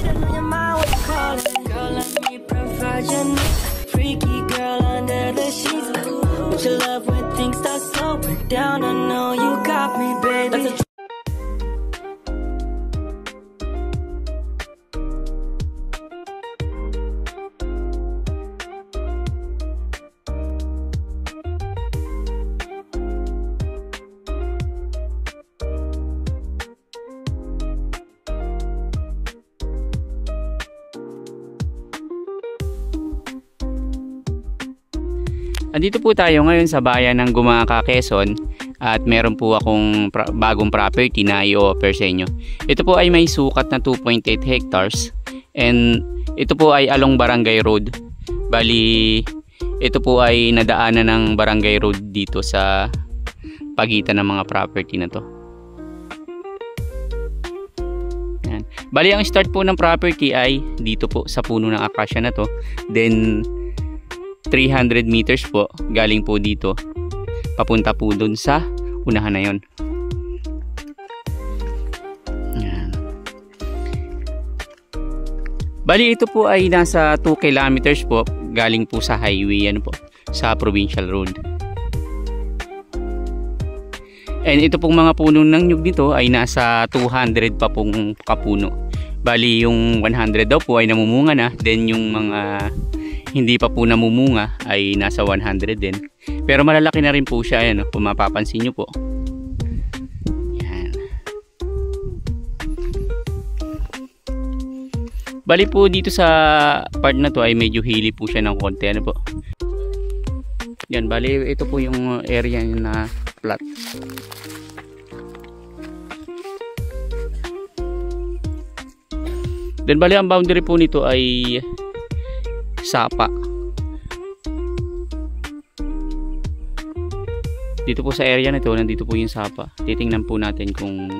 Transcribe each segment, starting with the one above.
Girl, let me provide your needs. Freaky girl under the sheets. With your love when things start slowing down, I know you got me, baby. Andito po tayo ngayon sa bayan ng Gumaca, Quezon at meron po akong bagong property na i-offer sa inyo. Ito po ay may sukat na 2.8 hectares and ito po ay along Barangay Road. Bali, ito po ay nadaanan ng Barangay Road dito sa pagitan ng mga property na to. Yan. Bali, ang start po ng property ay dito po sa puno ng acacia na to. Then 300 meters po galing po dito papunta po dun sa unahan na yon. Bali, ito po ay nasa 2 kilometers po galing po sa highway, ano po, sa provincial road. And ito pong mga puno ng nyug dito ay nasa 200 pa pong kapuno. Bali, yung 100 daw po ay namumunga na, then yung mga hindi pa po namumunga ay nasa 100 din. Pero malalaki na rin po siya, ayan, kung mapapansin nyo po. Yan. Bali po dito sa part na to ay medyo hilly po siya ng konti, ano po. Yan, bali ito po yung area na flat. Then bali ang boundary po nito ay sapa. Dito po sa area na ito, nandito po yung sapa. Titingnan po natin kung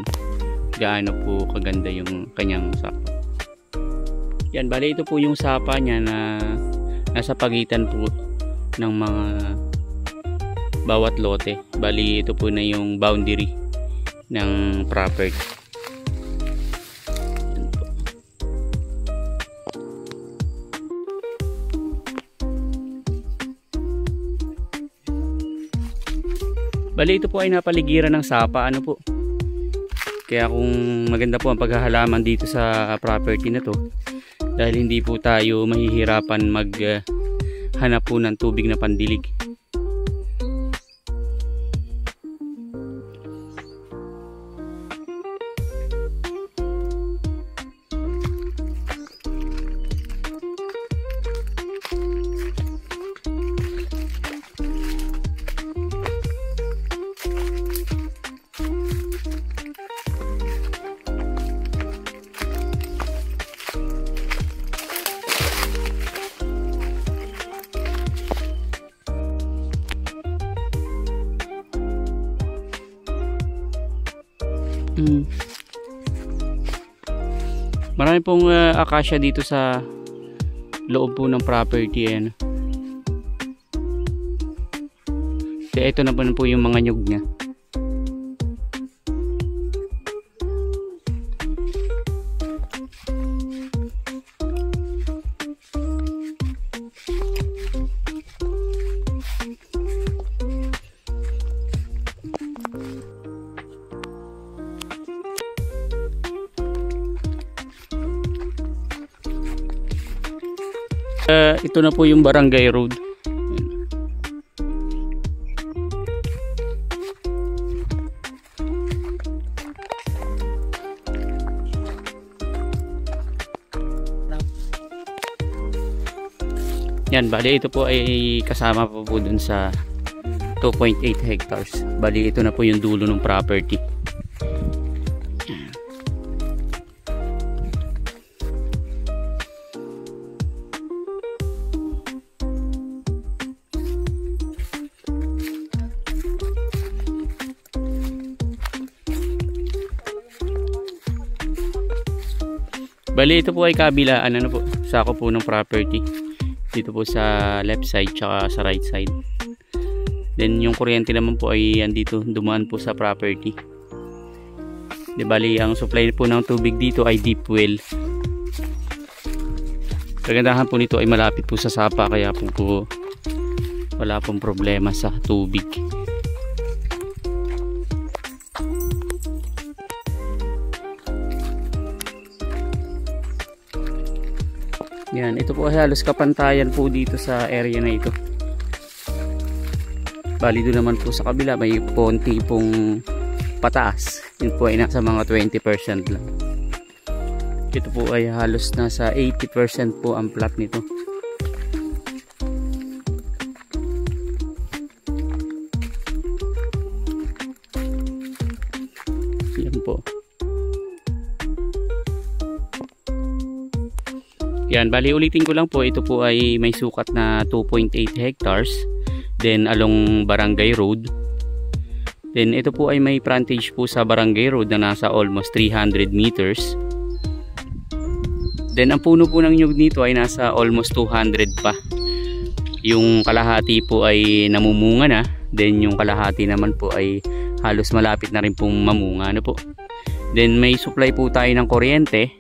gaano po kaganda yung kanyang sapa. Yan, bali ito po yung sapa niya na nasa pagitan po ng mga bawat lote. Bali ito po na yung boundary ng property. Bali ito po ay napaligiran ng sapa, ano po. Kaya kung maganda po ang paghahalaman dito sa property na to, dahil hindi po tayo mahihirapan maghanap po ng tubig na pandilig. Marami pong acacia dito sa loob po ng property, ayan. Kaya ito na po yung mga nyug niya. Ito na po yung Barangay Road. Yan, bali ito po ay kasama po dun sa 2.8 hectares. Bali ito na po yung dulo ng property. Bali ito po ay kabilaan, ano po, sako po ng property. Dito po sa left side tsaka sa right side. Then yung kuryente naman po ay andito, dumaan po sa property. Di bali ang supply po ng tubig dito ay deep well. Kagandahan po nito ay malapit po sa sapa, kaya po wala pong problema sa tubig. Yan, ito po ay halos kapantayan po dito sa area na ito. Bali doon naman po sa kabila may konti pong pataas. Yun po ay nasa mga 20% lang. Ito po ay halos nasa 80% po ang plat nito. Yan po. Yan, bali ulitin ko lang po, ito po ay may sukat na 2.8 hectares. Then along Barangay Road. Then ito po ay may frontage po sa Barangay Road na nasa almost 300 meters. Then ang puno po ng nyug nito ay nasa almost 200 pa. Yung kalahati po ay namumunga na. Then yung kalahati naman po ay halos malapit na rin pong mamunga na po. Then may supply po tayo ng kuryente.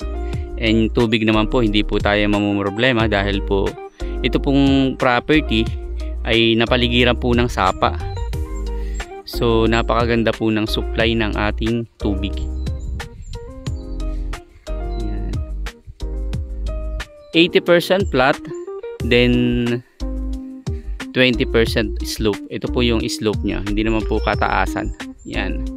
And tubig naman po, hindi po tayo mamumroblema dahil po ito pong property ay napaligiran po ng sapa. So napakaganda po ng supply ng ating tubig. Yan. 80% flat, then 20% slope. Ito po yung slope niya, hindi naman po kataasan. Yan.